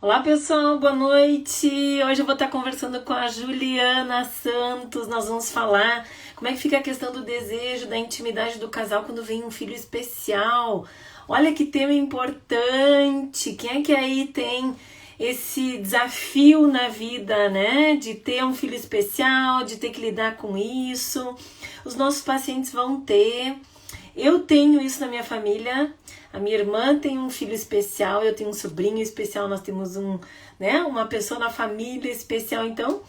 Olá pessoal, boa noite. Hoje eu vou estar conversando com a Juliana Santos. Nós vamos falar como é que fica a questão do desejo, da intimidade do casal quando vem um filho especial. Olha que tema importante. Quem é que aí tem esse desafio na vida, né? De ter um filho especial, de ter que lidar com isso. Os nossos pacientes vão ter. Eu tenho isso na minha família. A minha irmã tem um filho especial, eu tenho um sobrinho especial, nós temos uma pessoa na família especial. Então,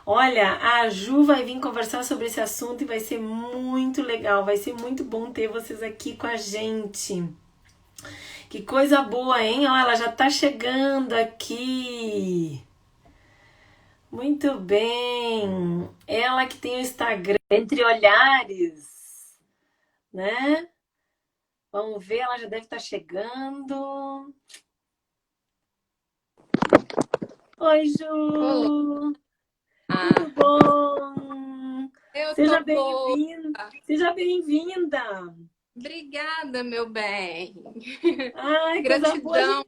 olha, a Ju vai vir conversar sobre esse assunto e vai ser muito legal, vai ser muito bom ter vocês aqui com a gente. Que coisa boa, hein? Olha, ela já tá chegando aqui. Muito bem. Ela que tem o Instagram Entre Olhares, né? Vamos ver, ela já deve estar chegando. Oi, Olá, Ju! Tudo bom? eu Seja tô boa. bem-vinda! Seja bem-vinda! Obrigada, meu bem. Ai, coisa boa! Gratidão.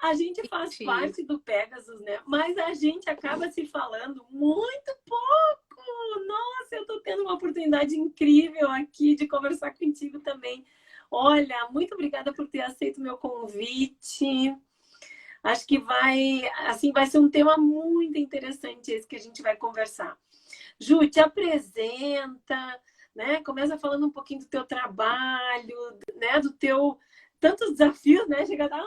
A gente faz Ti. parte do Pegasus, né? Mas a gente acaba se falando muito pouco! Nossa, eu tô tendo uma oportunidade incrível aqui de conversar contigo também. Olha, muito obrigada por ter aceito o meu convite. Acho que vai ser um tema muito interessante esse que a gente vai conversar. Ju, te apresenta, né? Começa falando um pouquinho do teu trabalho, né? Do teu tantos desafios, né? Chega a dar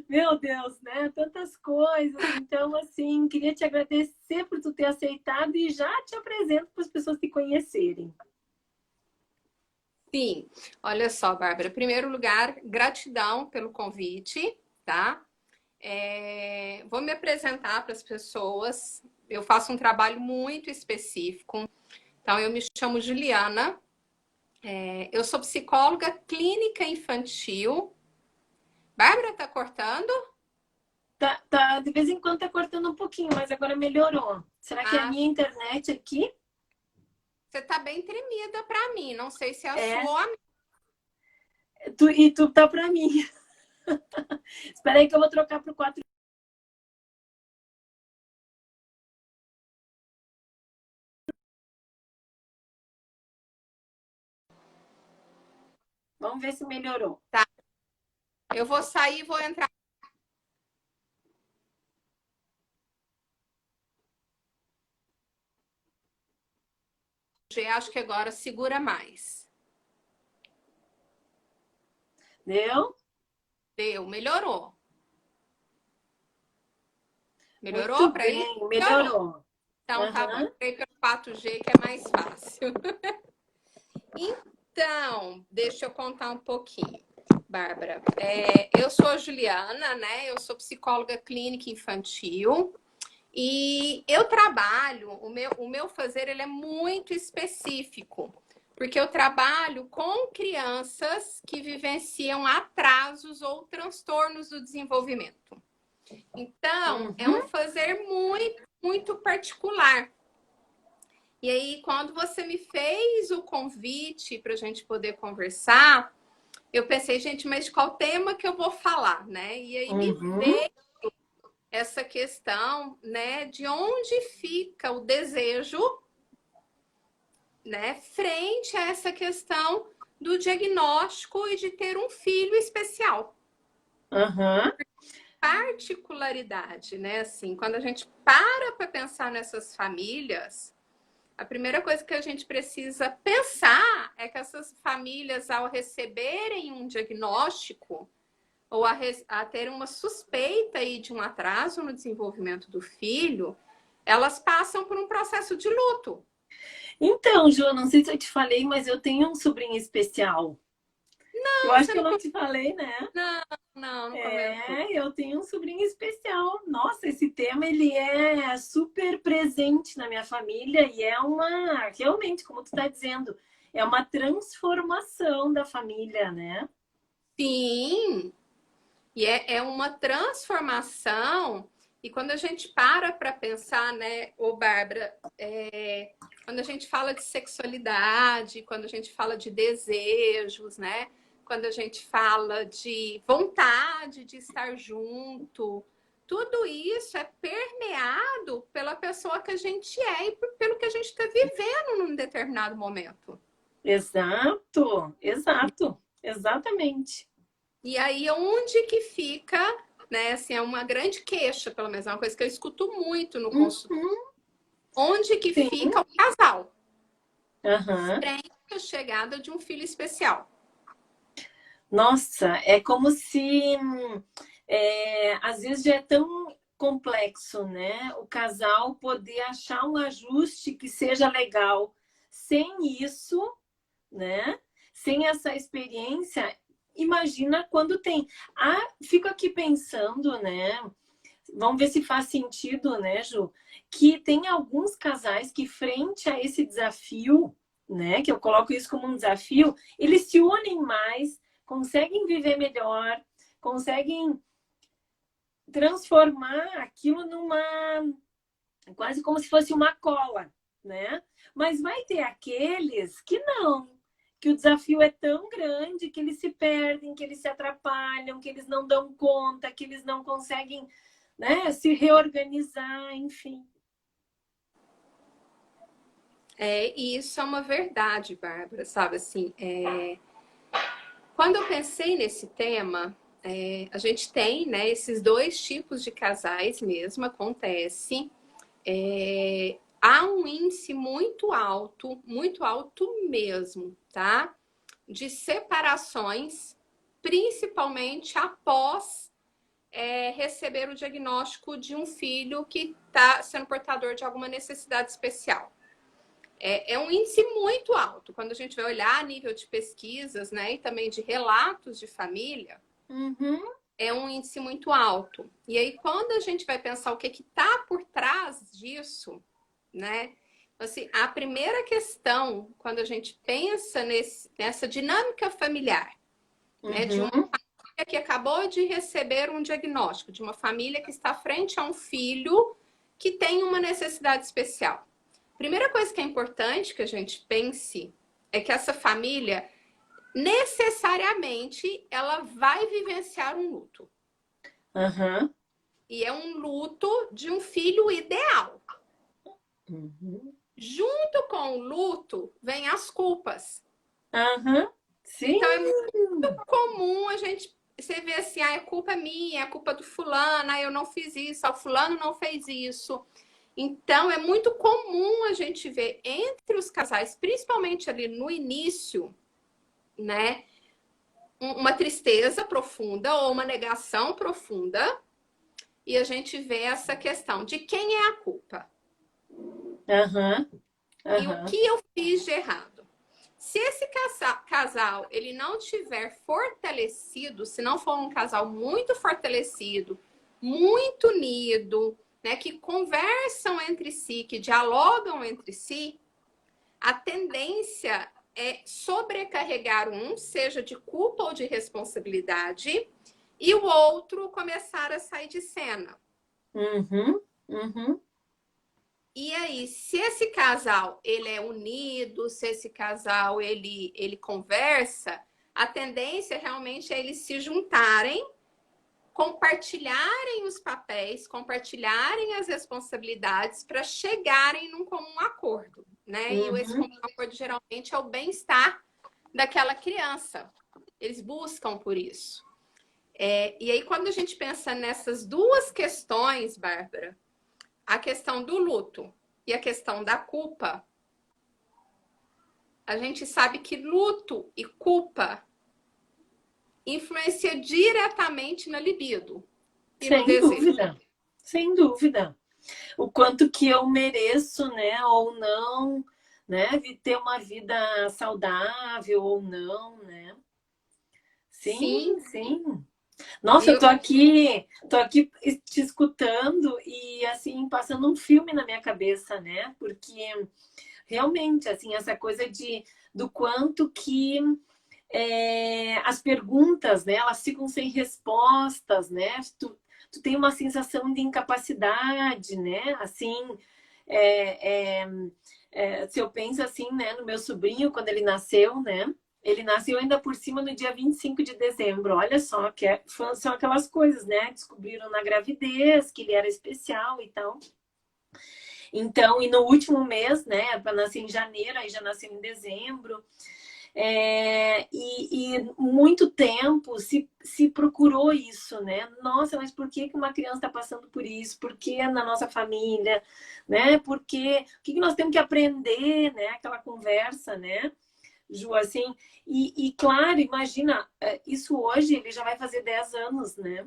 meu Deus, né? Tantas coisas. Então, assim, queria te agradecer por tu ter aceitado e já te apresento para as pessoas te conhecerem. Sim, olha só, Bárbara. Em primeiro lugar, gratidão pelo convite, tá? Vou me apresentar para as pessoas. Eu faço um trabalho muito específico. Então, eu me chamo Juliana. Eu sou psicóloga clínica infantil. Bárbara, tá cortando? Tá, de vez em quando tá cortando um pouquinho, mas agora melhorou. Será que é a Ah, minha internet aqui? você tá bem tremida para mim. Não sei se é a É. sua ou a E tu tá pra mim. Espera aí que eu vou trocar pro 4. Vamos ver se melhorou. Eu vou sair e vou entrar. Acho que agora segura mais. Deu? Deu, melhorou. Melhorou Muito para aí? bem, Melhorou. melhorou. Então tá bom. Aham. Entrei pelo 4G que é mais fácil. Então, deixa eu contar um pouquinho. Bárbara, eu sou a Juliana, né? Eu sou psicóloga clínica infantil e eu trabalho, o meu fazer ele é muito específico, porque eu trabalho com crianças que vivenciam atrasos ou transtornos do desenvolvimento. Então, é um Uhum. fazer muito, muito particular. E aí, quando você me fez o convite para a gente poder conversar, eu pensei, gente, mas de qual tema que eu vou falar, né? E aí me Uhum. veio essa questão, né, de onde fica o desejo, né, frente a essa questão do diagnóstico e de ter um filho especial. Aham. Particularidade, né? Assim, quando a gente para pensar nessas famílias, a primeira coisa que a gente precisa pensar é que essas famílias, ao receberem um diagnóstico ou a ter uma suspeita aí de um atraso no desenvolvimento do filho, elas passam por um processo de luto. Então, Ju, não sei se eu te falei, mas eu tenho um sobrinho especial. Eu Não, acho você que eu não, não te falei, né? não comentou. Eu tenho um sobrinho especial. Nossa, esse tema ele é super presente na minha família e é realmente, como tu está dizendo, é uma transformação da família, né? Sim, e é uma transformação. E quando a gente para pensar, né, ô Bárbara, quando a gente fala de sexualidade, quando a gente fala de desejos, né, quando a gente fala de vontade de estar junto, tudo isso é permeado pela pessoa que a gente é e pelo que a gente está vivendo num determinado momento. Exato, exato, exatamente. E aí, onde que fica, né? Assim, é uma grande queixa, pelo menos, é uma coisa que eu escuto muito no consultório. Uhum, Onde que sim, fica o casal aham. frente à chegada de um filho especial? Nossa, é como se às vezes já é tão complexo, né? O casal poder achar um ajuste que seja legal. Sem isso, né? Sem essa experiência, imagina quando tem. Ah, fico aqui pensando, né? Vamos ver se faz sentido, né, Ju? Que tem alguns casais que, frente a esse desafio, né, que eu coloco isso como um desafio, eles se unem mais, conseguem viver melhor, conseguem transformar aquilo numa quase como se fosse uma cola, né? Mas vai ter aqueles que não, que o desafio é tão grande que eles se perdem, que eles se atrapalham, que eles não dão conta, que eles não conseguem, né, se reorganizar, enfim. E isso é uma verdade, Bárbara, sabe? Assim, quando eu pensei nesse tema, a gente tem, né, esses dois tipos de casais mesmo, acontece. Há um índice muito alto mesmo, tá? De separações, principalmente após receber o diagnóstico de um filho que está sendo portador de alguma necessidade especial. É um índice muito alto. Quando a gente vai olhar a nível de pesquisas, né, e também de relatos de família, Uhum, é um índice muito alto. E aí, quando a gente vai pensar o que está por trás disso, né? Assim, a primeira questão, quando a gente pensa nessa dinâmica familiar, né, de uma uhum, família que acabou de receber um diagnóstico, de uma família que está frente a um filho que tem uma necessidade especial. Primeira coisa que é importante que a gente pense é que essa família necessariamente ela vai vivenciar um luto. uhum, E é um luto de um filho ideal. uhum, Junto com o luto, vem as culpas. uhum. Sim, Então é muito comum a gente você vê assim, a culpa é minha, a culpa é do fulano, eu não fiz isso, o fulano não fez isso. Então é muito comum a gente ver entre os casais, principalmente ali no início, né, uma tristeza profunda ou uma negação profunda, e a gente vê essa questão de quem é a culpa. uhum, E o uhum, que eu fiz de errado? Se esse casal ele não tiver fortalecido, se não for um casal muito fortalecido, muito unido, né, que conversam entre si, que dialogam entre si, a tendência é sobrecarregar um, seja de culpa ou de responsabilidade, e o outro começar a sair de cena. uhum, uhum. E aí, se esse casal ele é unido, se esse casal ele conversa, a tendência realmente é eles se juntarem, compartilharem os papéis, compartilharem as responsabilidades para chegarem num comum acordo, né? E esse Uhum. comum acordo geralmente é o bem-estar daquela criança. Eles buscam por isso. E aí, quando a gente pensa nessas duas questões, Bárbara, a questão do luto e a questão da culpa, a gente sabe que luto e culpa influencia diretamente na libido e no Sem desejo. dúvida, sem dúvida. O quanto que eu mereço, né, ou não, né, ter uma vida saudável ou não, né? Sim, Sim, sim. Nossa, e eu tô aqui te escutando e assim passando um filme na minha cabeça, né? Porque realmente, assim, essa coisa de do quanto que as perguntas, né, elas ficam sem respostas, né? Tu tem uma sensação de incapacidade, né? Assim, é, é, se eu penso assim, né, no meu sobrinho quando ele nasceu, né? Ele nasceu ainda por cima no dia 25 de dezembro. Olha só, são aquelas coisas, né? Descobriram na gravidez que ele era especial e tal. Então, e no último mês, né? Para nascer em janeiro, aí já nasceu em dezembro. E muito tempo se procurou isso, né? Nossa, mas por que uma criança está passando por isso? Por que na nossa família, né? Porque o que nós temos que aprender, né? Aquela conversa, né? Ju, assim, e claro, imagina, isso hoje ele já vai fazer 10 anos, né?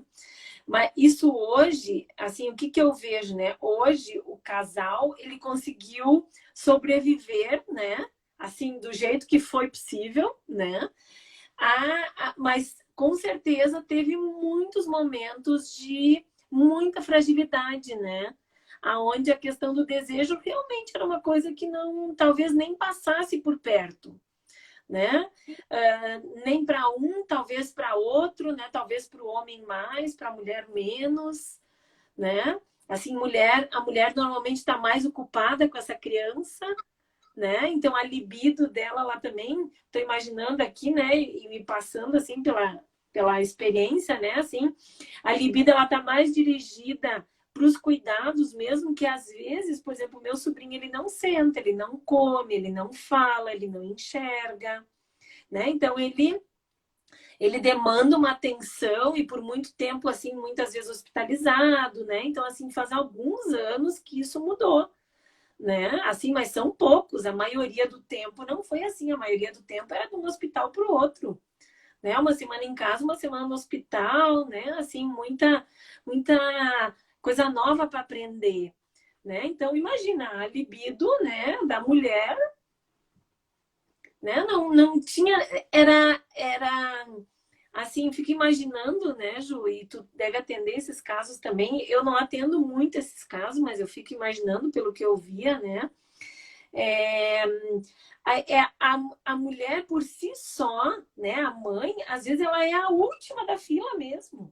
Mas isso hoje, assim, o que eu vejo, né? Hoje o casal, ele conseguiu sobreviver, né? Assim, do jeito que foi possível, né? Mas com certeza teve muitos momentos de muita fragilidade, né? Aonde a questão do desejo realmente era uma coisa que não, talvez nem passasse por perto, né? Nem para um, talvez para outro, né? Talvez para o homem mais, para a mulher menos, né? Assim, a mulher normalmente está mais ocupada com essa criança, né? Então a libido dela lá também, estou imaginando aqui, né? E me passando assim pela experiência, né? Assim, a libido ela está mais dirigida para os cuidados mesmo, que às vezes, por exemplo, o meu sobrinho ele não senta, ele não come, ele não fala, ele não enxerga, né? Então ele demanda uma atenção e por muito tempo assim, muitas vezes hospitalizado, né? Então assim, faz alguns anos que isso mudou, né? Assim, mas são poucos, a maioria do tempo não foi assim, a maioria do tempo era de um hospital para o outro, né? Uma semana em casa, uma semana no hospital, né? Assim, muita coisa nova para aprender, né? Então, imagina a libido, né, da mulher, né? Não tinha, era assim, fico imaginando, né, Ju, e tu deve atender esses casos também. Eu não atendo muito esses casos, mas eu fico imaginando pelo que eu via, né? É, a mulher por si só, né, a mãe, às vezes ela é a última da fila mesmo,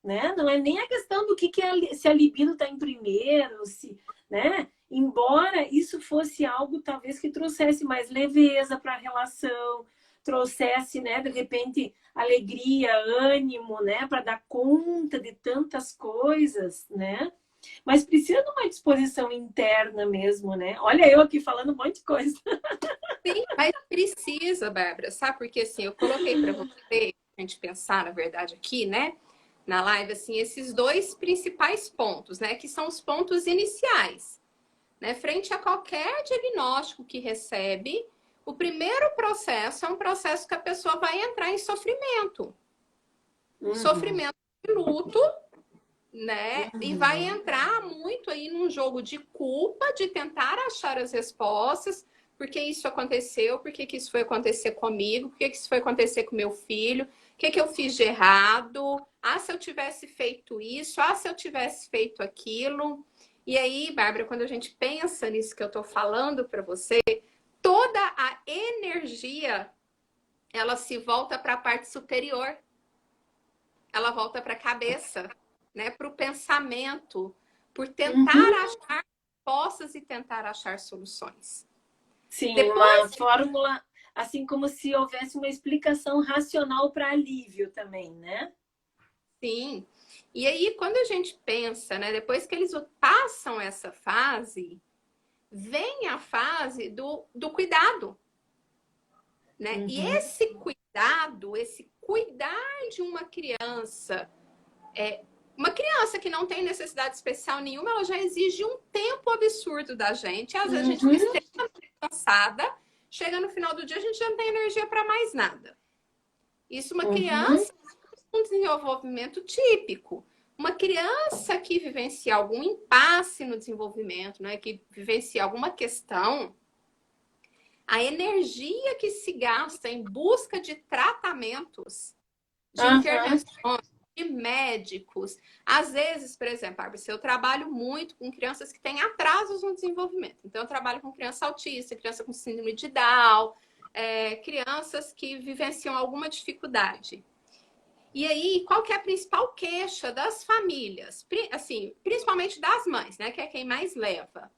né? Não é nem a questão do que é, se a libido está em primeiro, se, né? Embora isso fosse algo talvez que trouxesse mais leveza para a relação, trouxesse, né, de repente, alegria, ânimo, né, para dar conta de tantas coisas, né? Mas precisa de uma disposição interna mesmo, né? Olha eu aqui falando um monte de coisa. Sim, mas precisa, Bárbara, sabe? Porque assim, eu coloquei para você, a gente pensar, na verdade, aqui, né, na live, assim, esses dois principais pontos, né, que são os pontos iniciais, né? Frente a qualquer diagnóstico que recebe, o primeiro processo é um processo que a pessoa vai entrar em sofrimento. Sofrimento de luto, né? E vai entrar muito aí num jogo de culpa, de tentar achar as respostas. Por que isso aconteceu? Por que isso foi acontecer comigo? Por que isso foi acontecer com meu filho? O que eu fiz de errado? Ah, se eu tivesse feito isso? Ah, se eu tivesse feito aquilo? E aí, Bárbara, quando a gente pensa nisso que eu tô falando para você, toda a energia, ela se volta para a parte superior. Ela volta para a cabeça, né? Para o pensamento, por tentar achar respostas e tentar achar soluções. Sim, uma Depois, fórmula, assim como se houvesse uma explicação racional para alívio também, né? sim. E aí, quando a gente pensa, né? Depois que eles passam essa fase, vem a fase do cuidado, né? E esse cuidar de uma criança que não tem necessidade especial nenhuma, ela já exige um tempo absurdo da gente. Às vezes a gente fica extremamente cansada, chega no final do dia, a gente já não tem energia para mais nada. Isso uma criança com desenvolvimento típico. Uma criança que vivencia algum impasse no desenvolvimento, né, que vivencia alguma questão, a energia que se gasta em busca de tratamentos, de intervenções, de médicos. Às vezes, por exemplo, eu trabalho muito com crianças que têm atrasos no desenvolvimento. Então, eu trabalho com criança autista, criança com síndrome de Down, crianças que vivenciam alguma dificuldade. E aí, qual que é a principal queixa das famílias? Assim, principalmente das mães, né? Que é quem mais leva.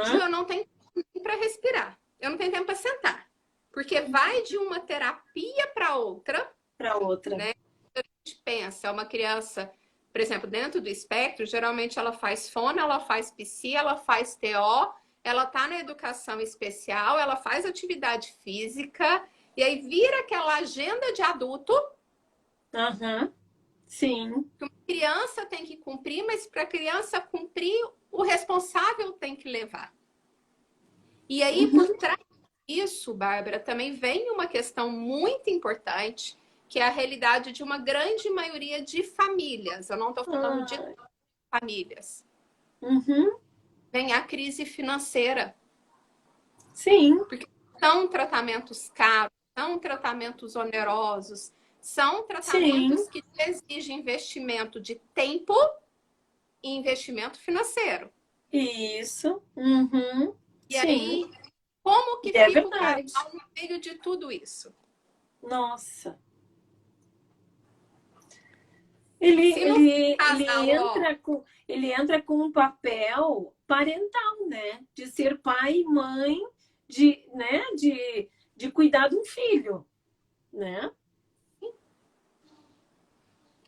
Ju, eu não tenho tempo para respirar. Eu não tenho tempo para sentar. Porque vai de uma terapia para outra, Para outra. né? A gente pensa, uma criança, por exemplo, dentro do espectro, geralmente ela faz fono, ela faz psi, ela faz TO, ela tá na educação especial, ela faz atividade física, e aí vira aquela agenda de adulto Aham. Sim. que uma criança tem que cumprir, mas para a criança cumprir, o responsável tem que levar. E aí, por Uhum. trás disso, Bárbara, também vem uma questão muito importante, que é a realidade de uma grande maioria de famílias. Eu não estou falando de Ah, famílias. uhum. Vem a crise financeira, Sim. porque são tratamentos caros, são tratamentos onerosos, são Sim. tratamentos que exigem investimento de tempo e investimento financeiro. Isso. Uhum. E Sim. aí, como que É fica o verdade. casal no meio de tudo isso? Nossa. Ele, Se no ele, casal, ele ó, entra com, ele entra com um papel parental, né? De ser pai e mãe, de cuidar de um filho, né?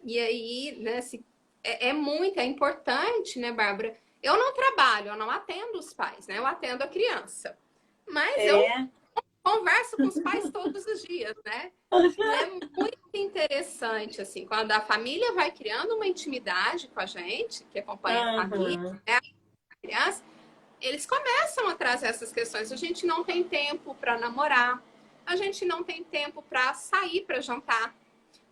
e aí, né, se, é muito, é importante, né, Bárbara? Eu não trabalho, eu não atendo os pais, né? Eu atendo a criança. Mas eu É. converso com os pais todos os dias, né? E é muito interessante, assim, quando a família vai criando uma intimidade com a gente, que acompanha a família, Aham. né, a criança, eles começam a trazer essas questões. A gente não tem tempo para namorar, a gente não tem tempo para sair para jantar,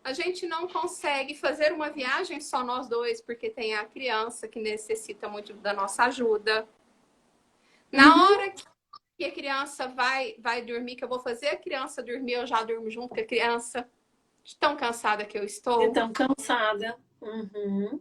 a gente não consegue fazer uma viagem só nós dois, porque tem a criança que necessita muito da nossa ajuda. Na Uhum. hora que a criança vai dormir, que eu vou fazer a criança dormir, eu já durmo junto com a criança, de tão cansada que eu De estou, tão cansada. Uhum.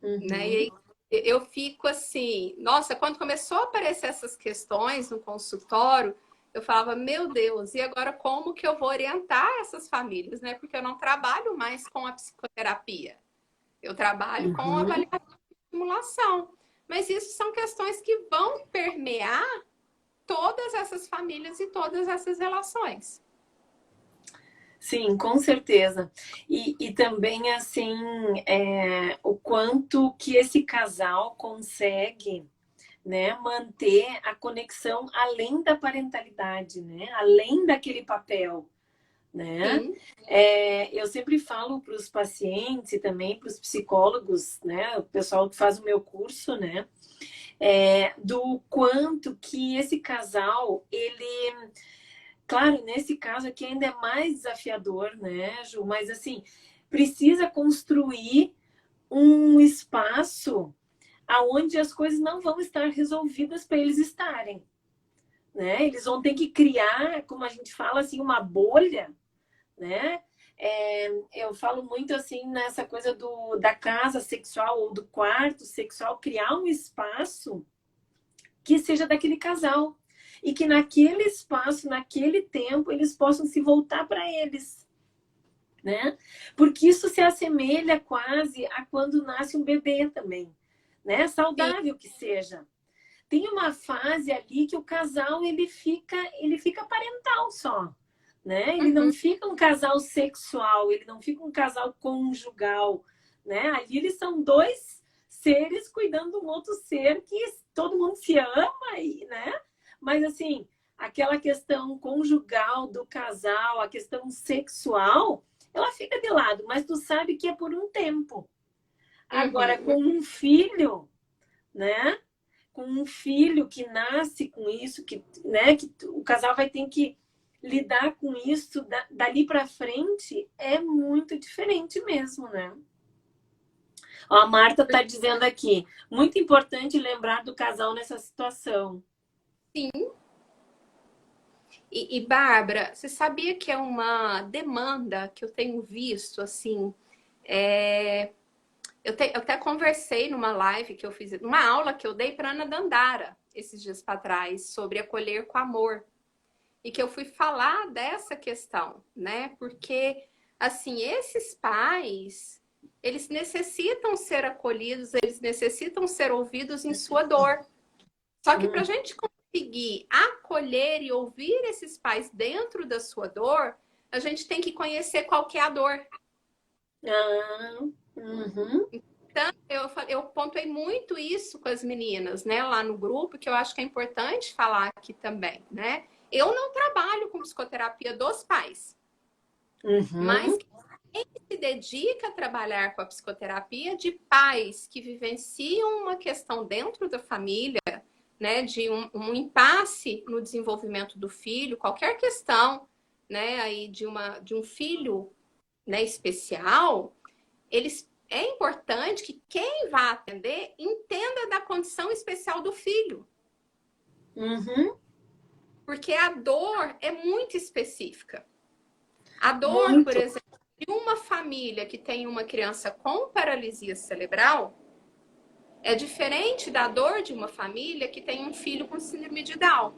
né? E Uhum. aí eu fico assim, nossa, quando começou a aparecer essas questões no consultório, eu falava, meu Deus, e agora como que eu vou orientar essas famílias, né? Porque eu não trabalho mais com a psicoterapia. Eu trabalho com Uhum. avaliação e estimulação. Mas isso são questões que vão permear todas essas famílias e todas essas relações. Sim, com certeza. E também, assim, o quanto que esse casal consegue, né, manter a conexão além da parentalidade, né, além daquele papel, né? Sim. Eu sempre falo para os pacientes e também para os psicólogos, né, o pessoal que faz o meu curso, né, do quanto que esse casal, ele, claro, nesse caso aqui ainda é mais desafiador, né, Ju? Mas assim, precisa construir um espaço aonde as coisas não vão estar resolvidas para eles estarem, né? Eles vão ter que criar, como a gente fala assim, uma bolha, né? Eu falo muito assim nessa coisa da casa sexual ou do quarto sexual, criar um espaço que seja daquele casal e que naquele espaço, naquele tempo, eles possam se voltar para eles, né? Porque isso se assemelha quase a quando nasce um bebê também, né? Sim. Saudável que seja. Tem uma fase ali que o casal ele fica parental só, né? Ele não Uhum. fica um casal sexual, ele não fica um casal conjugal, né? Ali eles são dois seres cuidando de um outro ser que todo mundo se ama, né? Mas assim, aquela questão conjugal do casal, a questão sexual, ela fica de lado, mas tu sabe que é por um tempo. Agora, Uhum. com um filho, né? Com um filho que nasce com isso, que, né, que o casal vai ter que lidar com isso dali para frente, é muito diferente mesmo, né? Ó, a Marta está dizendo aqui, muito importante lembrar do casal nessa situação. Sim. Bárbara, você sabia que é uma demanda que eu tenho visto, assim, é, eu até conversei numa live que eu fiz, numa aula que eu dei para Ana Dandara esses dias para trás, sobre acolher com amor. E que eu fui falar dessa questão, né? Porque, assim, esses pais, eles necessitam ser acolhidos, eles necessitam ser ouvidos em sua dor. Só que para a Hum, gente conseguir conseguir acolher e ouvir esses pais dentro da sua dor, a gente tem que conhecer qual que é a dor. Ah, uhum. Então, eu pontuei muito isso com as meninas, né, lá no grupo, que eu acho que é importante falar aqui também, né? Eu não trabalho com psicoterapia dos pais, mas Uhum. quem se dedica a trabalhar com a psicoterapia de pais que vivenciam uma questão dentro da família, né, de um impasse no desenvolvimento do filho, qualquer questão, né, aí de um filho, né, especial, eles é importante que quem vá atender entenda da condição especial do filho, Uhum. porque a dor é muito específica. A dor, por Muito. exemplo, de uma família que tem uma criança com paralisia cerebral é diferente da dor de uma família que tem um filho com síndrome de Down,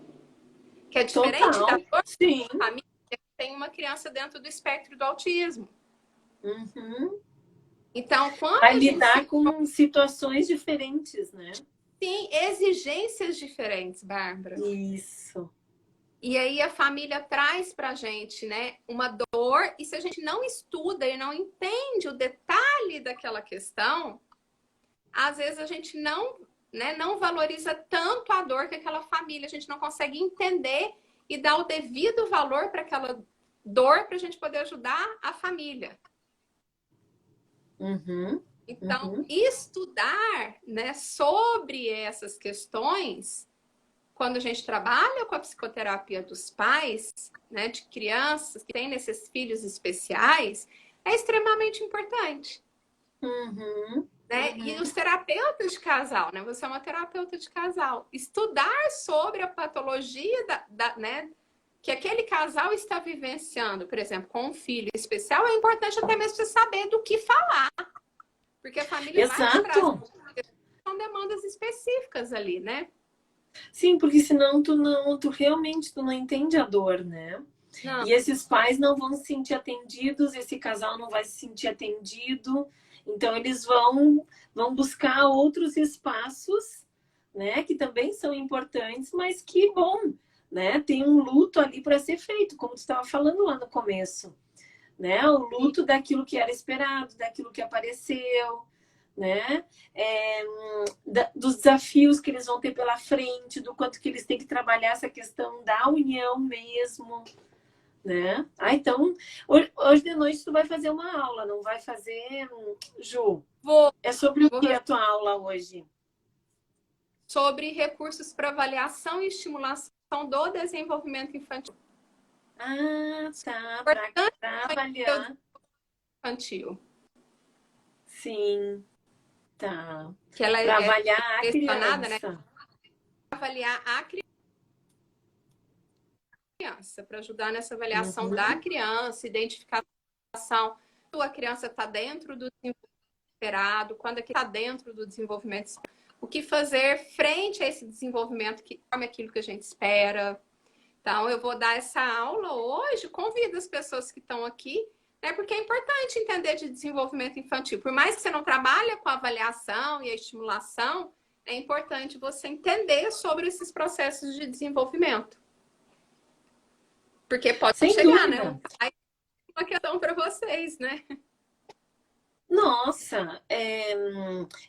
que é diferente da Total. dor Sim. de uma família que tem uma criança dentro do espectro do autismo. Uhum. Então, quando Vai a gente se lidar com situações diferentes, né? tem exigências diferentes, Bárbara. Isso. E aí a família traz pra gente, né, uma dor, e se a gente não estuda e não entende o detalhe daquela questão, às vezes a gente não, né, não valoriza tanto a dor que aquela família, a gente não consegue entender e dar o devido valor para aquela dor para a gente poder ajudar a família. Uhum. Então, Uhum. estudar, né, sobre essas questões, quando a gente trabalha com a psicoterapia dos pais, né, de crianças que têm esses filhos especiais, é extremamente importante. Uhum. Né? E os Uhum. terapeutas de casal, né? Você é uma terapeuta de casal. Estudar sobre a patologia né, que aquele casal está vivenciando, por exemplo, com um filho especial, é importante até mesmo você saber do que falar. Porque a família vai te trazer Exato. são demandas específicas ali, né? Sim, porque senão tu realmente tu não entende a dor, né? Não, E esses pais não vão se sentir atendidos, esse casal não vai se sentir atendido, então eles vão buscar outros espaços, né, que também são importantes, mas que bom, né? Tem um luto ali para ser feito, como tu estava falando lá no começo, né? O luto daquilo que era esperado, daquilo que apareceu, né? Dos desafios que eles vão ter pela frente, do quanto que eles têm que trabalhar essa questão da união mesmo, né? Ah, então, hoje de noite tu vai fazer uma aula, não vai fazer, Ju? vou, É sobre o vou que a tua aula hoje? sobre recursos para avaliação e estimulação do desenvolvimento infantil. Ah, tá, para avaliar. Infantil, Sim, tá. que ela Para é avaliar a direcionada, né? criança. Avaliar a criança, para ajudar nessa avaliação da Uhum. criança, identificação, quando a criança está dentro do desenvolvimento esperado, quando está dentro do desenvolvimento esperado, o que fazer frente a esse desenvolvimento que forma aquilo que a gente espera. Então, eu vou dar essa aula hoje, convido as pessoas que estão aqui, né, porque é importante entender de desenvolvimento infantil. Por mais que você não trabalhe com a avaliação e a estimulação, é importante você entender sobre esses processos de desenvolvimento. Porque pode Sem chegar, né? dúvida. Uma questão para vocês, né? Nossa,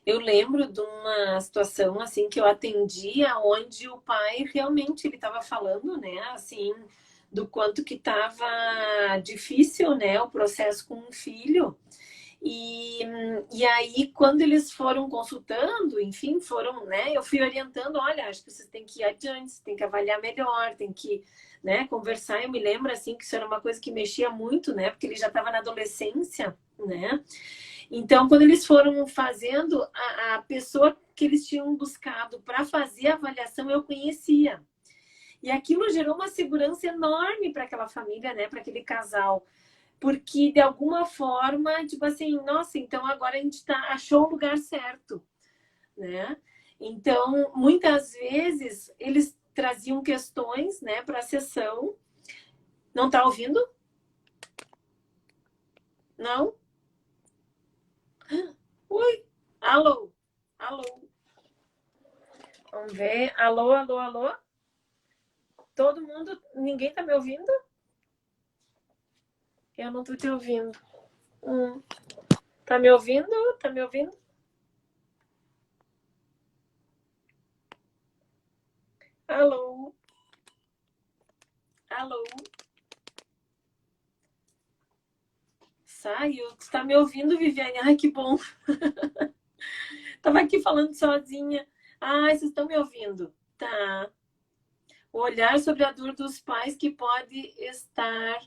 eu lembro de uma situação assim que eu atendia, onde o pai realmente ele estava falando, né, assim, do quanto que estava difícil, né, o processo com o filho. E aí, quando eles foram consultando, enfim, foram, né? Eu fui orientando, olha, acho que vocês têm que ir adiante, vocês têm que avaliar melhor, tem que, né, conversar. Eu me lembro, assim, que isso era uma coisa que mexia muito, né? Porque ele já estava na adolescência, né? Então, quando eles foram fazendo, a pessoa que eles tinham buscado para fazer a avaliação, eu conhecia. E aquilo gerou uma segurança enorme para aquela família, né? Para aquele casal, porque de alguma forma, tipo assim, nossa, então agora a gente achou o lugar certo, né? Então, muitas vezes eles traziam questões, né, para a sessão. Não tá ouvindo? Não? Ui, alô, alô. Vamos ver. Alô, alô, alô. Todo mundo, ninguém tá me ouvindo? Eu não tô te ouvindo. Tá me ouvindo? Tá me ouvindo? Alô? Alô? Saiu. Tu tá me ouvindo, Viviane? Ai, que bom. Tava aqui falando sozinha. Ai, vocês estão me ouvindo? Tá. O olhar sobre a dor dos pais que pode estar.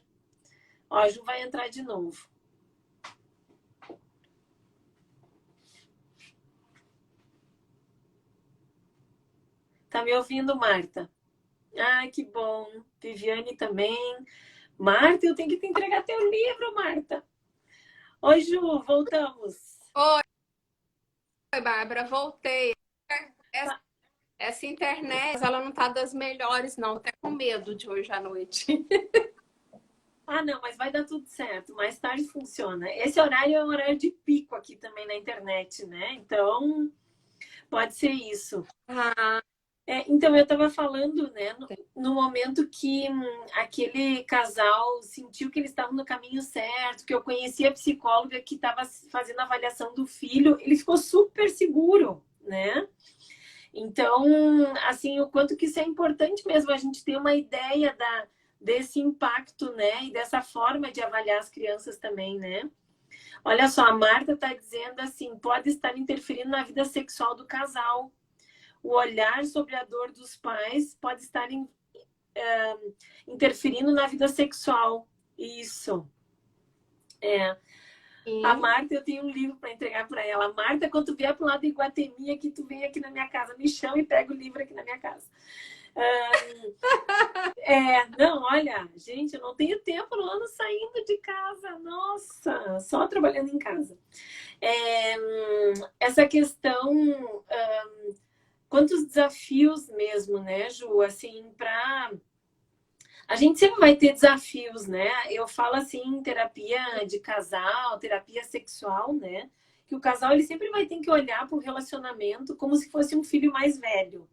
Ó, a Ju vai entrar de novo. Tá me ouvindo, Marta? Ai, que bom. Viviane também. Marta, eu tenho que te entregar teu livro, Marta. Oi, Ju, voltamos. Oi, Bárbara, voltei. Essa internet, ela não tá das melhores, não. Tô até com medo de hoje à noite. Ah, não, mas vai dar tudo certo. Mais tarde funciona. Esse horário é um horário de pico aqui também na internet, né? Então, pode ser isso. Ah, Então, eu estava falando, né, no momento que aquele casal sentiu que eles estavam no caminho certo, que eu conheci a psicóloga que estava fazendo a avaliação do filho, ele ficou super seguro, né? Então, assim, o quanto que isso é importante mesmo, a gente ter uma ideia desse impacto, né? E dessa forma de avaliar as crianças também, né? Olha só, a Marta está dizendo assim, pode estar interferindo na vida sexual do casal. O olhar sobre a dor dos pais pode estar interferindo na vida sexual. Isso. A sim. Marta, eu tenho um livro para entregar para ela. Marta, quando tu vier para o lado de Iguatemi, que tu vem aqui na minha casa, me chama e pega o livro aqui na minha casa. Não, olha, gente, eu não tenho tempo no ano saindo de casa. Nossa, só trabalhando em casa. Essa questão, quantos desafios mesmo, né, Ju? Assim, para a gente sempre vai ter desafios, né? Eu falo assim, terapia de casal, terapia sexual, né? Que o casal ele sempre vai ter que olhar para o relacionamento como se fosse um filho mais velho.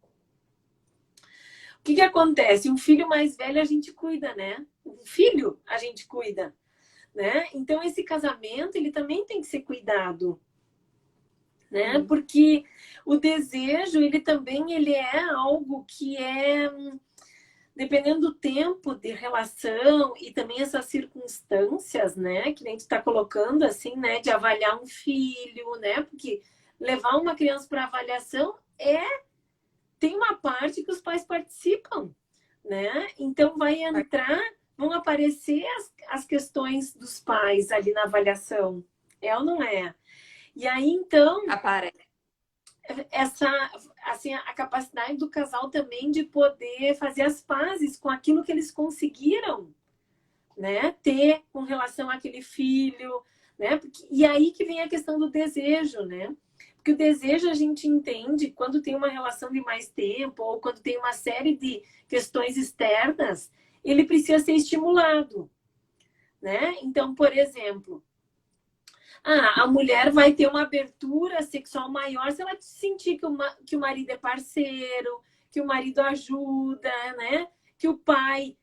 O que acontece? Um filho mais velho a gente cuida, né? Um filho a gente cuida, né? Então esse casamento ele também tem que ser cuidado, né? Porque o desejo ele também ele é algo que é dependendo do tempo de relação e também essas circunstâncias, né, que a gente está colocando assim, né, de avaliar um filho, né, porque levar uma criança para avaliação tem uma parte que os pais participam, né, então vão aparecer as questões dos pais ali na avaliação, é ou não é? E aí então Aparece. essa assim a capacidade do casal também de poder fazer as pazes com aquilo que eles conseguiram, né, ter com relação àquele filho, né? E aí que vem a questão do desejo, né? Porque o desejo a gente entende quando tem uma relação de mais tempo ou quando tem uma série de questões externas, ele precisa ser estimulado, né? Então, por exemplo, a mulher vai ter uma abertura sexual maior se ela sentir que o marido é parceiro, que o marido ajuda, né? Que o pai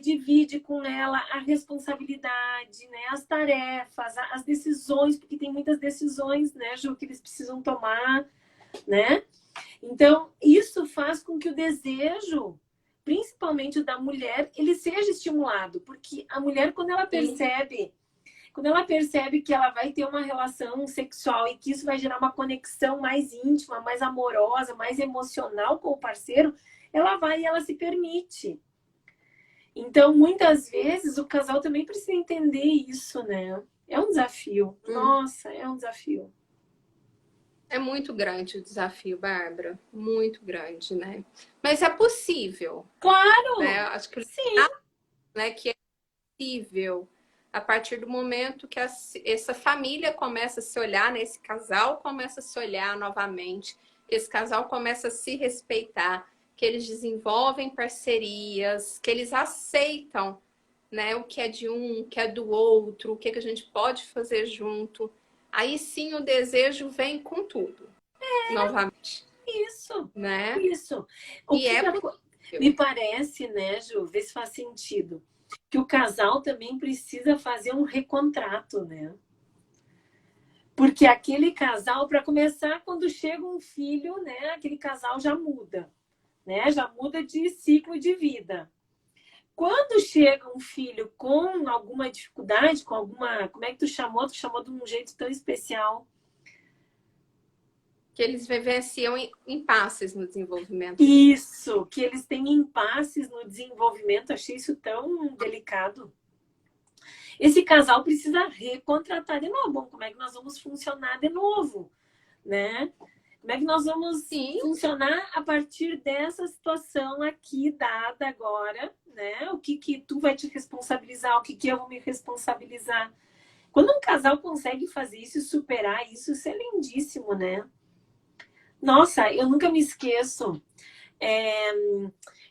divide com ela a responsabilidade, né? As tarefas, as decisões, porque tem muitas decisões, né, Ju, que eles precisam tomar, né? Então, isso faz com que o desejo, principalmente o da mulher, ele seja estimulado, porque a mulher, quando ela percebe que ela vai ter uma relação sexual e que isso vai gerar uma conexão mais íntima, mais amorosa, mais emocional com o parceiro, ela vai e ela se permite. Então, muitas vezes, o casal também precisa entender isso, né? É um desafio. Nossa, é um desafio. É muito grande o desafio, Bárbara. Muito grande, né? Mas é possível. Claro! Né? Acho que, sim. Né, que é possível a partir do momento que essa família começa a se olhar, né? Esse casal começa a se olhar novamente, esse casal começa a se respeitar, que eles desenvolvem parcerias, que eles aceitam, né, o que é de um, o que é do outro, o que, é que a gente pode fazer junto. Aí sim o desejo vem com tudo, novamente. Isso, Né? isso. E Me parece, né, Ju, vê se faz sentido, que o casal também precisa fazer um recontrato, né? Porque aquele casal, para começar, quando chega um filho, né, aquele casal já muda, né? Já muda de ciclo de vida. Quando chega um filho com alguma dificuldade, com alguma. Como é que tu chamou? Tu chamou de um jeito tão especial. Que eles vivenciam impasses no desenvolvimento deles. Isso, que eles têm impasses no desenvolvimento. Achei isso tão delicado. Esse casal precisa recontratar de novo. Bom, como é que nós vamos funcionar de novo, né? Como é que nós vamos funcionar a partir dessa situação aqui dada agora, né? O que que tu vai te responsabilizar, o que que eu vou me responsabilizar. Quando um casal consegue fazer isso e superar isso, isso é lindíssimo, né? Nossa, eu nunca me esqueço.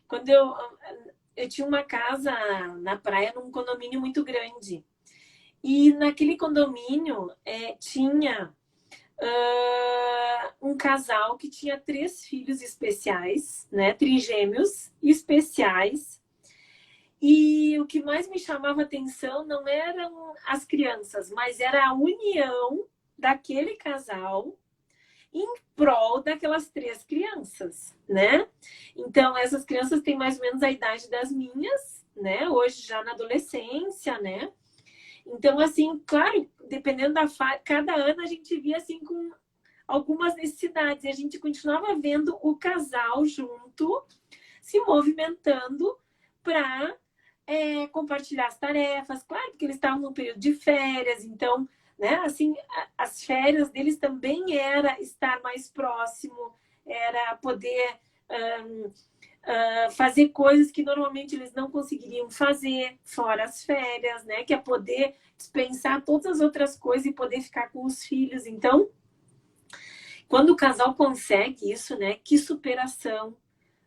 Quando eu tinha uma casa na praia, num condomínio muito grande. E naquele condomínio tinha um casal que tinha 3 filhos especiais, né? Trigêmeos especiais. E o que mais me chamava atenção não eram as crianças, mas era a união daquele casal em prol daquelas 3 crianças, né? Então, essas crianças têm mais ou menos a idade das minhas, né? Hoje já na adolescência, né? Então, assim, claro, dependendo da fase, cada ano a gente via assim com algumas necessidades e a gente continuava vendo o casal junto, se movimentando para compartilhar as tarefas, claro, porque eles estavam no período de férias, então, né, assim, as férias deles também era estar mais próximo, era poder fazer coisas que normalmente eles não conseguiriam fazer fora as férias, né? Que é poder dispensar todas as outras coisas e poder ficar com os filhos. Então, quando o casal consegue isso, né? Que superação,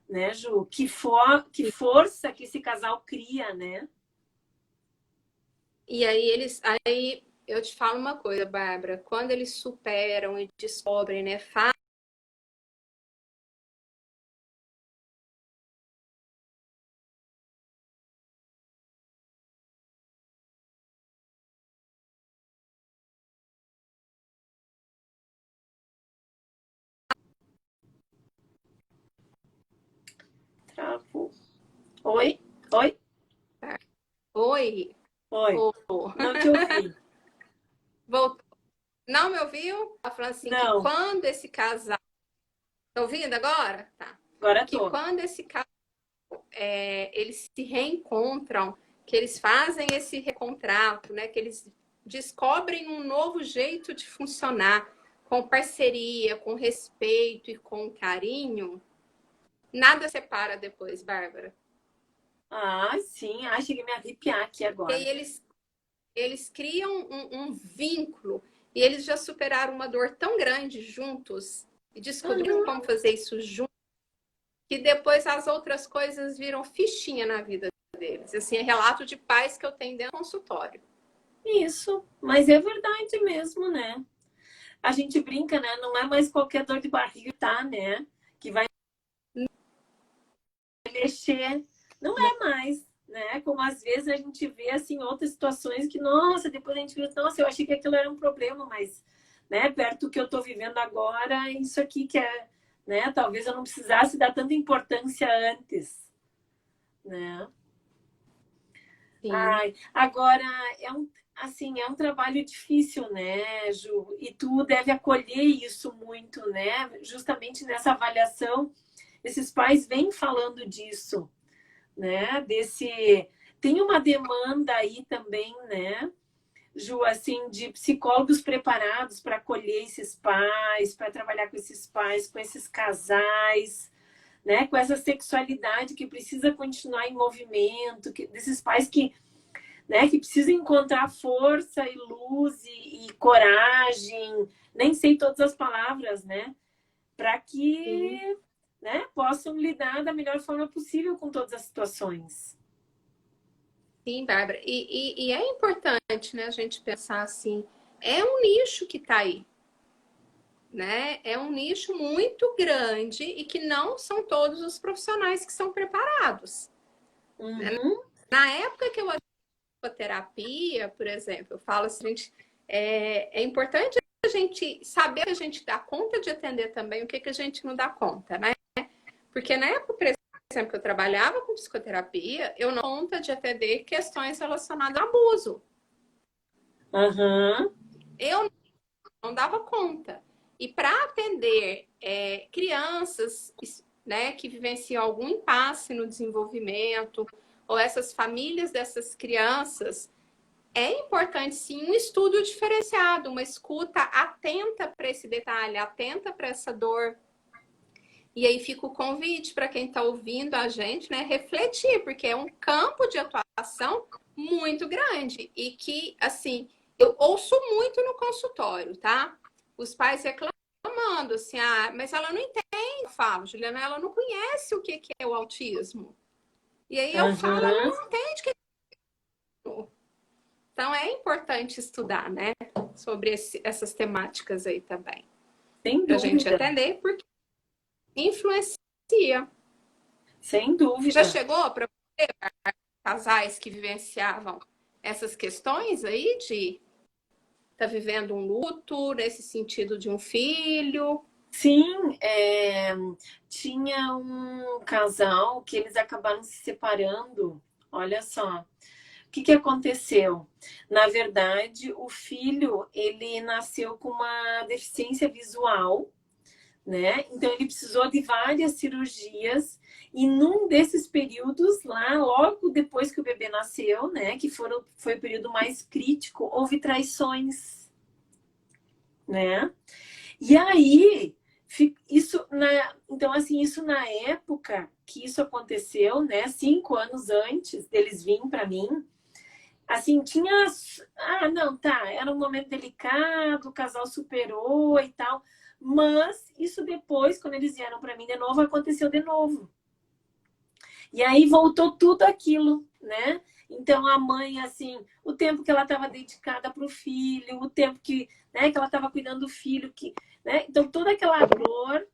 né, Ju? Que força que esse casal cria, né? E aí eu te falo uma coisa, Bárbara, quando eles superam e descobrem, né, Travou. Oi? Oi? Oi, Oi. oh. Não te ouvi. Voltou. Não me ouviu? Ela falando assim que Não. quando esse casal. Tá ouvindo agora? Tá. Agora Que tô. quando esse casal eles se reencontram, que eles fazem esse recontrato, né? Que eles descobrem um novo jeito de funcionar, com parceria, com respeito e com carinho, nada separa depois, Bárbara. Ah, sim. Ah, cheguei a me arrepiar aqui E agora. aí eles criam um vínculo e eles já superaram uma dor tão grande juntos e descobriram como fazer isso juntos, que depois as outras coisas viram fichinha na vida deles. Assim, é relato de pais que eu tenho dentro do consultório. Isso. Mas é verdade mesmo, né? A gente brinca, né? Não é mais qualquer dor de barriga, tá, né? Que vai mexer. Não é mais, né? Como às vezes a gente vê, assim, outras situações que, nossa, depois a gente vê, nossa, eu achei que aquilo era um problema, mas, né, perto do que eu tô vivendo agora, isso aqui que é, né? Talvez eu não precisasse dar tanta importância antes, né? Sim. Ai, agora é um trabalho difícil, né, Ju? E tu deve acolher isso muito, né? Justamente nessa avaliação, esses pais vêm falando disso, né? Tem uma demanda aí também, né, Ju, assim, de psicólogos preparados para acolher esses pais, para trabalhar com esses pais, com esses casais, né? Com essa sexualidade que precisa continuar em movimento, desses pais que, né, que precisam encontrar força e luz e coragem, nem sei todas as palavras, né? Para Sim. que, né, possam lidar da melhor forma possível com todas as situações. Sim, Bárbara. E é importante, né, a gente pensar assim, é um nicho que está aí. né? É um nicho muito grande e que não são todos os profissionais que são preparados. Uhum. Na época que eu terapia, por exemplo, eu falo assim, é importante a gente saber que a gente dá conta de atender também o que a gente não dá conta, né? Porque na época, por exemplo, que eu trabalhava com psicoterapia, eu não dava conta de atender questões relacionadas a abuso. Uhum. Eu não dava conta. E para atender crianças, né, que vivenciam algum impasse no desenvolvimento, ou essas famílias dessas crianças, é importante sim um estudo diferenciado, uma escuta atenta para esse detalhe, atenta para essa dor. E aí fica o convite para quem está ouvindo a gente, né, refletir, porque é um campo de atuação muito grande e que, assim, eu ouço muito no consultório, tá? Os pais reclamando, assim, ah, mas ela não entende. Eu falo, Juliana, ela não conhece o que é o autismo. E aí eu falo, ela Uhum. não entende o que é. Então é importante estudar, né, sobre essas temáticas aí também, Sem para a gente dúvida, atender, porque influencia. sem Já dúvida. chegou para casais que vivenciavam essas questões aí de estar vivendo um luto nesse sentido de um filho? Sim, tinha um casal que eles acabaram se separando. Olha só, o que aconteceu? Na verdade, o filho ele nasceu com uma deficiência visual, né? Então ele precisou de várias cirurgias e num desses períodos lá, logo depois que o bebê nasceu, né, que foi o período mais crítico, houve traições, né? E aí então assim, isso na época que isso aconteceu, né, 5 anos antes deles virem para mim, assim, não, tá, era um momento delicado, o casal superou e tal, mas isso depois, quando eles vieram para mim de novo, aconteceu de novo. E aí voltou tudo aquilo, né? Então a mãe, assim, o tempo que ela estava dedicada para o filho, o tempo que, né, que ela estava cuidando do filho, né? Então toda aquela dor,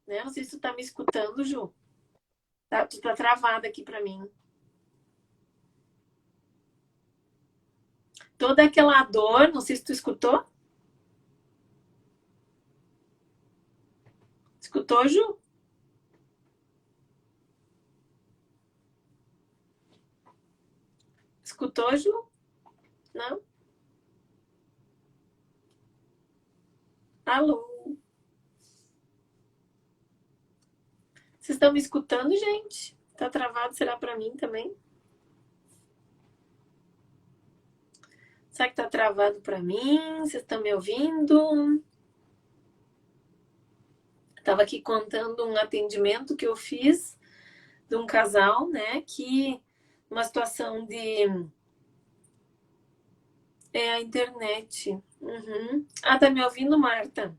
né? Não sei se tu tá me escutando, Ju. Tu tá travada aqui para mim. Toda aquela dor, não sei se tu escutou. Escutou, Ju? Escutou, Ju? Não? Alô? Vocês estão me escutando, gente? Tá travado? Será para mim também? Será que tá travado para mim? Vocês estão me ouvindo? Estava aqui contando um atendimento que eu fiz de um casal, né? Que uma situação de a internet. Uhum. Ah, tá me ouvindo, Marta?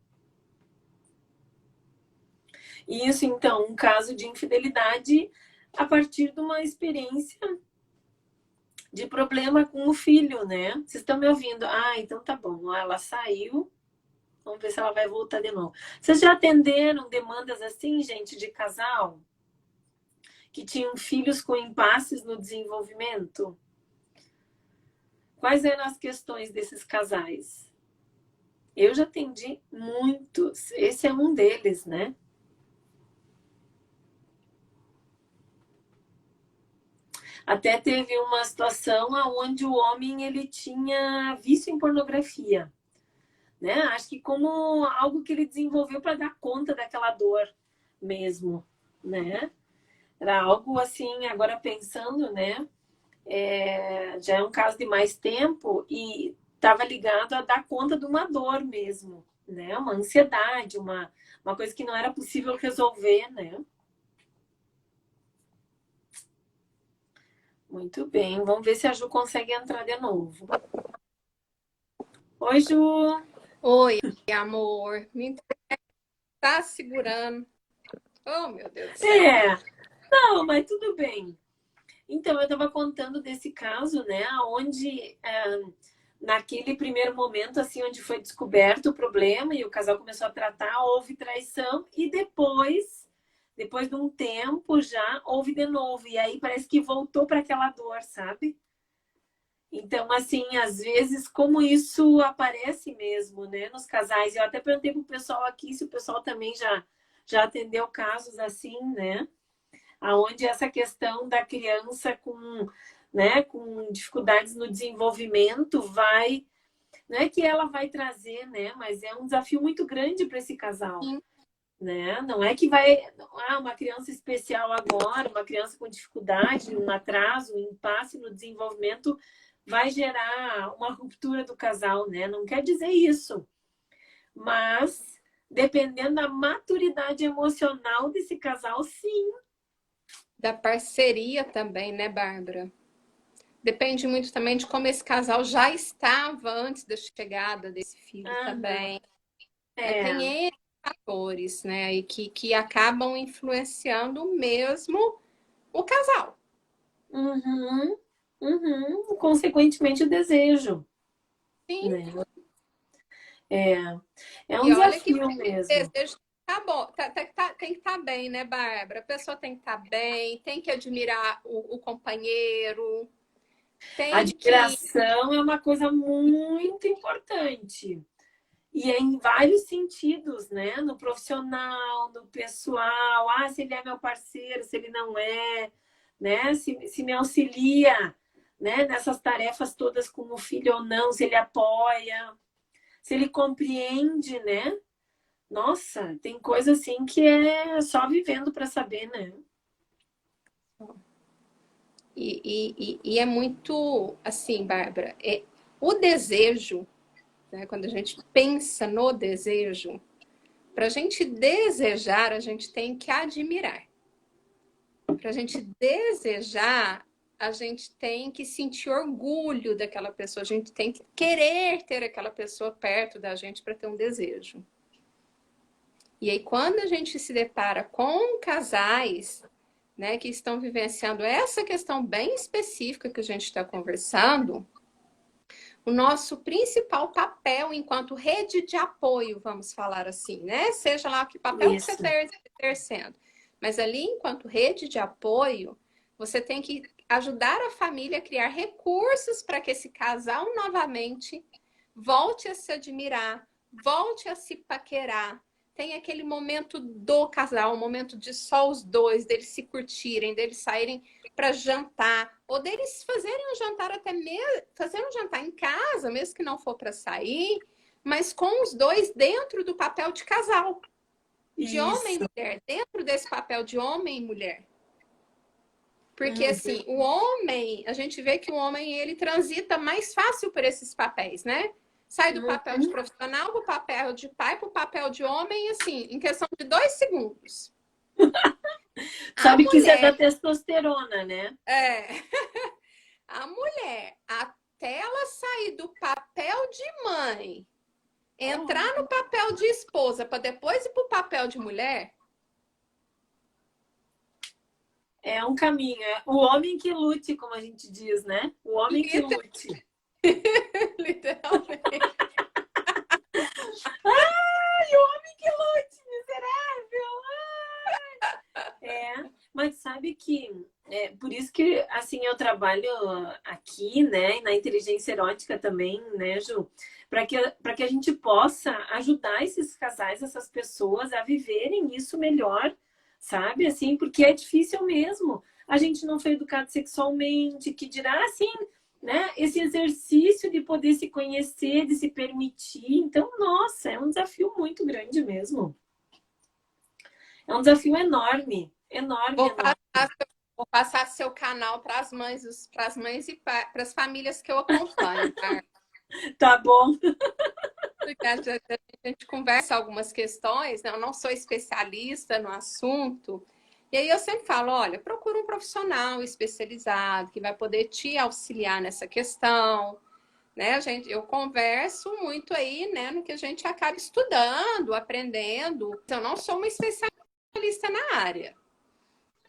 Isso, então, um caso de infidelidade a partir de uma experiência de problema com o filho, né? Vocês estão me ouvindo? Ah, então tá bom. Ela saiu. Vamos ver se ela vai voltar de novo. Vocês já atenderam demandas assim, gente, de casal? Que tinham filhos com impasses no desenvolvimento? Quais eram as questões desses casais? Eu já atendi muitos. Esse é um deles, né? Até teve uma situação onde o homem ele tinha vício em pornografia, né? Acho que como algo que ele desenvolveu para dar conta daquela dor mesmo, né? Era algo assim, agora pensando, né? Já é um caso de mais tempo e estava ligado a dar conta de uma dor mesmo, né? Uma ansiedade, uma coisa que não era possível resolver, né? Muito bem, vamos ver se a Ju consegue entrar de novo. Oi, Ju. Oi, amor, me tá segurando. Oh, meu Deus do céu. Não, mas tudo bem. Então, eu estava contando desse caso, né, onde naquele primeiro momento, assim, onde foi descoberto o problema e o casal começou a tratar, houve traição e depois de um tempo já houve de novo. E aí parece que voltou para aquela dor, sabe? Então, assim, às vezes, como isso aparece mesmo, né, nos casais. Eu até perguntei pro pessoal aqui se o pessoal também já atendeu casos assim, né? Aonde essa questão da criança com, né, com dificuldades no desenvolvimento vai, não é que ela vai trazer, né, mas é um desafio muito grande para esse casal, Sim. né? Não é que vai, uma criança especial agora, uma criança com dificuldade, um atraso, um impasse no desenvolvimento vai gerar uma ruptura do casal, né? Não quer dizer isso, mas dependendo da maturidade emocional desse casal, sim. Da parceria também, né, Bárbara? Depende muito também de como esse casal já estava antes da chegada desse filho Aham. também. Tem É. N fatores, né, e que acabam influenciando mesmo o casal. Uhum. Uhum. Consequentemente, o desejo, Sim. né? É, é um E olha que desafio mesmo. desejo tá bom, tem que estar bem, né, Bárbara? A pessoa tem que estar bem, tem que admirar o companheiro, A tem que. admiração é uma coisa muito importante. E é em vários sentidos, né? No profissional, no pessoal. Ah, se ele é meu parceiro, se ele não é, né? Se me auxilia, né? Nessas tarefas todas com o filho ou não, se ele apoia, se ele compreende, né? Nossa, tem coisa assim que é só vivendo para saber, né? E é muito assim, Bárbara, o desejo, né, quando a gente pensa no desejo, para a gente desejar, a gente tem que admirar. Para a gente desejar, a gente tem que sentir orgulho daquela pessoa, a gente tem que querer ter aquela pessoa perto da gente para ter um desejo. E aí, quando a gente se depara com casais, né, que estão vivenciando essa questão bem específica que a gente está conversando, o nosso principal papel enquanto rede de apoio, vamos falar assim, né? Seja lá que papel que você Isso. esteja exercendo. Mas ali, enquanto rede de apoio, você tem que ajudar a família a criar recursos para que esse casal novamente volte a se admirar, volte a se paquerar. Tem aquele momento do casal, um momento de só os dois, deles se curtirem, deles saírem para jantar, ou deles fazerem um jantar até mesmo, fazer um jantar em casa, mesmo que não for para sair, mas com os dois dentro do papel de casal, de homem Isso. e mulher, dentro desse papel de homem e mulher. Porque Uhum. assim, o homem, a gente vê que o homem ele transita mais fácil por esses papéis, né? Sai do papel de Uhum. profissional para o papel de pai, para o papel de homem, assim, em questão de 2 segundos. A Sabe que isso é da mulher, testosterona, né? é, a mulher, até ela sair do papel de mãe, entrar no papel de esposa, para depois ir para o papel de mulher, É um caminho. É o homem que lute, como a gente diz, né? O homem que lute. literalmente. Ai, o homem que lute, miserável! É, mas sabe que é por isso que assim eu trabalho aqui, né, e na inteligência erótica também, né, Ju, para que a gente possa ajudar esses casais, essas pessoas a viverem isso melhor, sabe? Assim, porque é difícil mesmo. A gente não foi educado sexualmente, que dirá assim, né, esse exercício de poder se conhecer, de se permitir. Então, nossa, é um desafio muito grande mesmo. É um desafio enorme, enorme, Vou enorme. passar, vou passar seu canal para as mães e para as famílias que eu acompanho, tá? Tá bom. Porque a gente conversa algumas questões, né? Eu não sou especialista no assunto. E aí eu sempre falo, olha, procura um profissional especializado que vai poder te auxiliar nessa questão, né? Eu converso muito aí, né, no que a gente acaba estudando, aprendendo. Eu não sou uma especialista na área.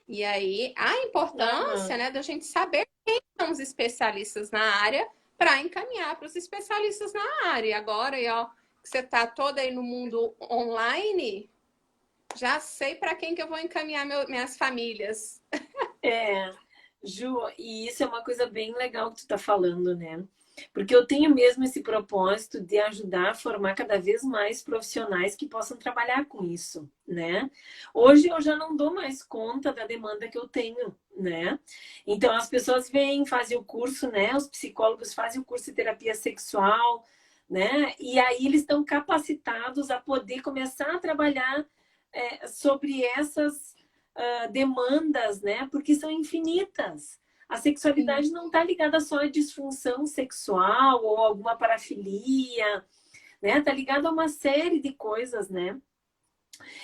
E aí a importância, Aham. né, da gente saber quem são os especialistas na área para encaminhar para os especialistas na área. Agora, ó, que você está toda aí no mundo online, já sei para quem que eu vou encaminhar minhas famílias. É, Ju, e isso é uma coisa bem legal que tu tá falando, né? Porque eu tenho mesmo esse propósito de ajudar a formar cada vez mais profissionais que possam trabalhar com isso, né? Hoje eu já não dou mais conta da demanda que eu tenho, né? Então as pessoas vêm, fazem o curso, né? Os psicólogos fazem o curso de terapia sexual, né? E aí eles estão capacitados a poder começar a trabalhar sobre essas demandas, né? Porque são infinitas. A sexualidade não está ligada só à disfunção sexual ou alguma parafilia, né? Está ligada a uma série de coisas, né?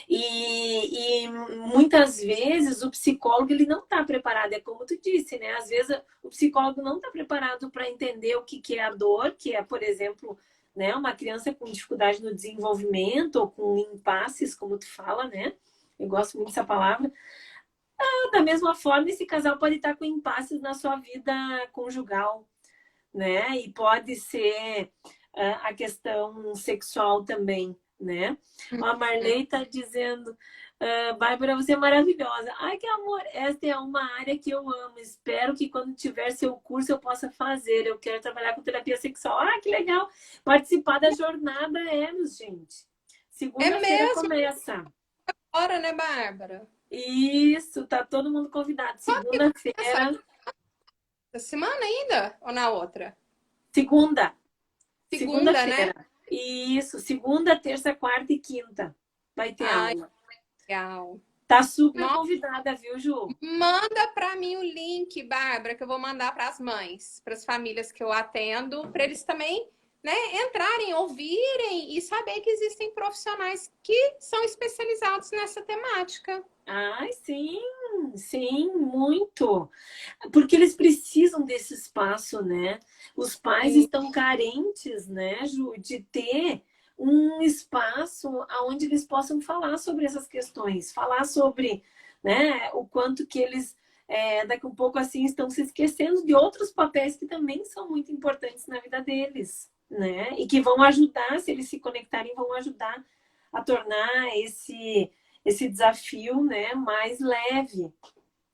E muitas vezes o psicólogo ele não está preparado, é como tu disse, né? Às vezes o psicólogo não está preparado para entender o que é a dor, que é, por exemplo, né, uma criança com dificuldade no desenvolvimento ou com impasses, como tu fala, né? Eu gosto muito dessa palavra. Da mesma forma, esse casal pode estar com impasses na sua vida conjugal, né? E pode ser a questão sexual também, né? A Marley está dizendo, Bárbara, você é maravilhosa. Ai, que amor, esta é uma área que eu amo. Espero que quando tiver seu curso eu possa fazer. Eu quero trabalhar com terapia sexual. Ah, que legal! Participar da jornada Eros, gente. É Segunda-feira mesmo? começa. Hora, né, Bárbara? Isso, tá todo mundo convidado. Segunda-feira. Essa semana ainda? Ou na outra? Segunda. Segunda, né? Segunda-feira. Isso, segunda, terça, quarta e quinta. Vai ter Ai, aula. legal. Tá super Nossa, convidada, viu, Ju? manda para mim o link, Bárbara, que eu vou mandar para as mães, para as famílias que eu atendo, para eles também, né, entrarem, ouvirem e saber que existem profissionais que são especializados nessa temática. Ai, sim, sim, muito. Porque eles precisam desse espaço, né? Os pais Sim, estão carentes, né, Ju, de ter um espaço onde eles possam falar sobre essas questões, falar sobre, né, o quanto que eles daqui um pouco assim estão se esquecendo de outros papéis que também são muito importantes na vida deles, né? E que vão ajudar, se eles se conectarem, vão ajudar a tornar esse desafio, né, mais leve,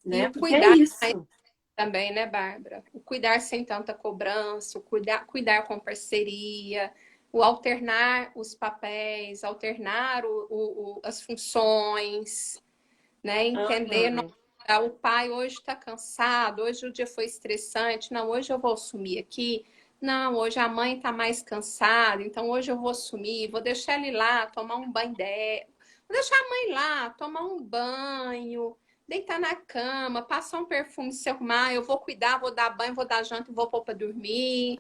e né? o Porque é cuidar isso. também, né, Bárbara? O cuidar sem tanta cobrança, o cuidar com parceria, o alternar os papéis, alternar as funções, né? Entender, Aham. nossa, o pai hoje está cansado, hoje o dia foi estressante, não, hoje eu vou assumir aqui. Não, hoje a mãe está mais cansada, então hoje eu vou assumir, vou deixar ele lá tomar um banho dela, vou deixar a mãe lá tomar um banho, deitar na cama, passar um perfume, se arrumar, eu vou cuidar, vou dar banho, vou dar janta e vou pôr para dormir,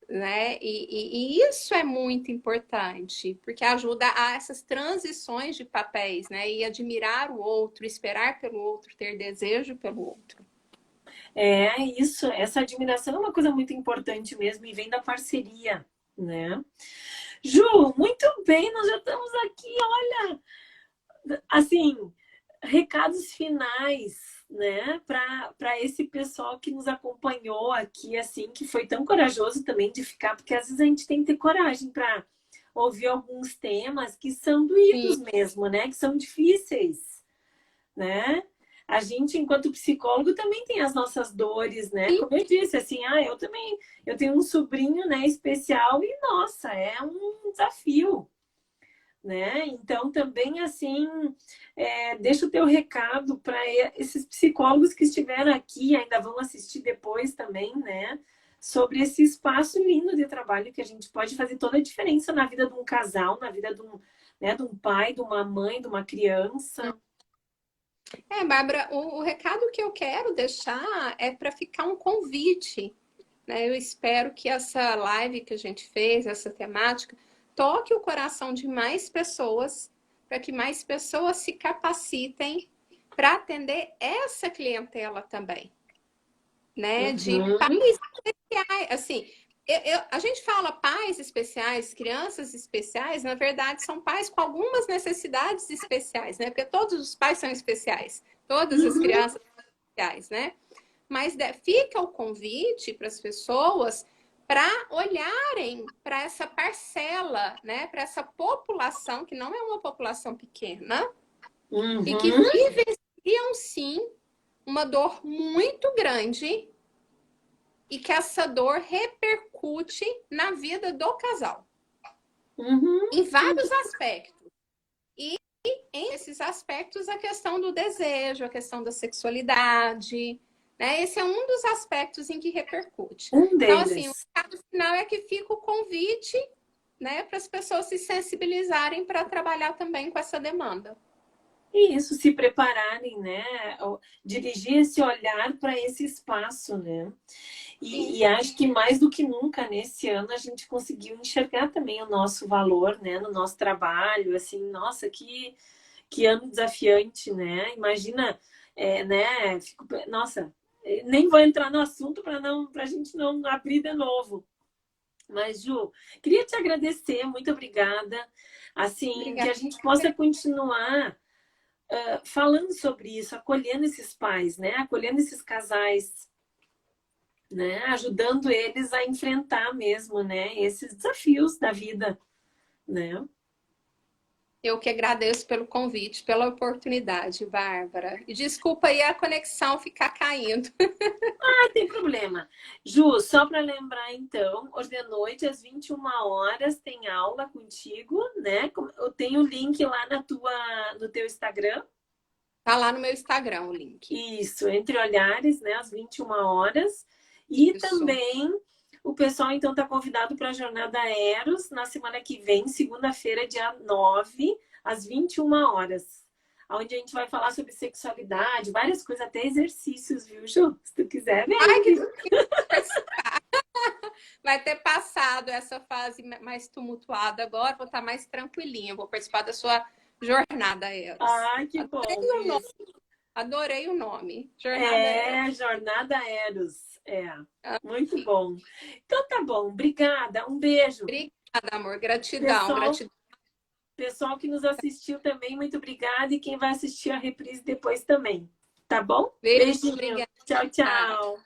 né? E isso é muito importante, porque ajuda a essas transições de papéis, né? E admirar o outro, esperar pelo outro, ter desejo pelo outro. É isso, essa admiração é uma coisa muito importante mesmo e vem da parceria, né? Ju, muito bem, nós já estamos aqui, olha, assim, recados finais, né, para esse pessoal que nos acompanhou aqui, assim, que foi tão corajoso também de ficar, porque às vezes a gente tem que ter coragem para ouvir alguns temas que são Sim, doídos mesmo, né, que são difíceis, né? A gente, enquanto psicólogo, também tem as nossas dores, né? sim. Como eu disse, assim, eu também, eu tenho um sobrinho, né, especial e, nossa, é um desafio, né? Então, também, assim, deixa o teu recado para esses psicólogos que estiveram aqui, ainda vão assistir depois também, né? Sobre esse espaço lindo de trabalho que a gente pode fazer toda a diferença na vida de um casal, na vida de um pai, de uma mãe, de uma criança. Bárbara, o recado que eu quero deixar é para ficar um convite, né? Eu espero que essa live que a gente fez, essa temática, toque o coração de mais pessoas, para que mais pessoas se capacitem para atender essa clientela também, né? De Uhum. pais especiais, assim, a gente fala pais especiais, crianças especiais, na verdade são pais com algumas necessidades especiais, né? Porque todos os pais são especiais, todas as Uhum. crianças são especiais, né? Mas fica o convite para as pessoas para olharem para essa parcela, né, para essa população, que não é uma população pequena, e que Uhum. vivenciam sim uma dor muito grande e que essa dor repercute na vida do casal, Uhum. em vários aspectos. E em esses aspectos, a questão do desejo, a questão da sexualidade, né? Esse é um dos aspectos em que repercute. Um Então, assim, o deles. recado final é que fica o convite, né, para as pessoas se sensibilizarem para trabalhar também com essa demanda. E isso, se prepararem, né? Dirigir esse olhar para esse espaço, né? Sim. E acho que mais do que nunca nesse ano a gente conseguiu enxergar também o nosso valor, né? No nosso trabalho, assim, nossa, que ano desafiante, né? Imagina, né? Nossa, nem vou entrar no assunto para a gente não abrir de novo. Mas, Ju, queria te agradecer, muito obrigada. Assim, que Obrigada. a gente possa continuar falando sobre isso, acolhendo esses pais, né? Acolhendo esses casais, né? Ajudando eles a enfrentar mesmo, né? Esses desafios da vida, né? Eu que agradeço pelo convite, pela oportunidade, Bárbara. E desculpa aí a conexão ficar caindo. Não tem problema. Ju, só para lembrar então, hoje de noite às 21 horas tem aula contigo, né? Eu tenho o link lá no teu Instagram. Tá lá no meu Instagram o link. Isso, Entre Olhares, né, às 21 horas. E Isso. também o pessoal, então, está convidado para a Jornada Eros na semana que vem, segunda-feira, dia 9 às 21 horas. Onde a gente vai falar sobre sexualidade, várias coisas, até exercícios, viu, Ju? Se tu quiser, Ai, vem. que vai ter passado essa fase mais tumultuada agora, vou estar mais tranquilinha, vou participar da sua jornada, Eros. Ai, que Adorei bom o nome, isso. adorei o nome. Jornada Eros. É, Jornada Eros. É, muito bom. Então tá bom, obrigada, um beijo. Obrigada, amor. Gratidão, Pessoal, gratidão. pessoal que nos assistiu também, muito obrigada. E quem vai assistir a reprise depois também. Tá bom? Beijo, Beijinho. obrigada. Tchau, tchau.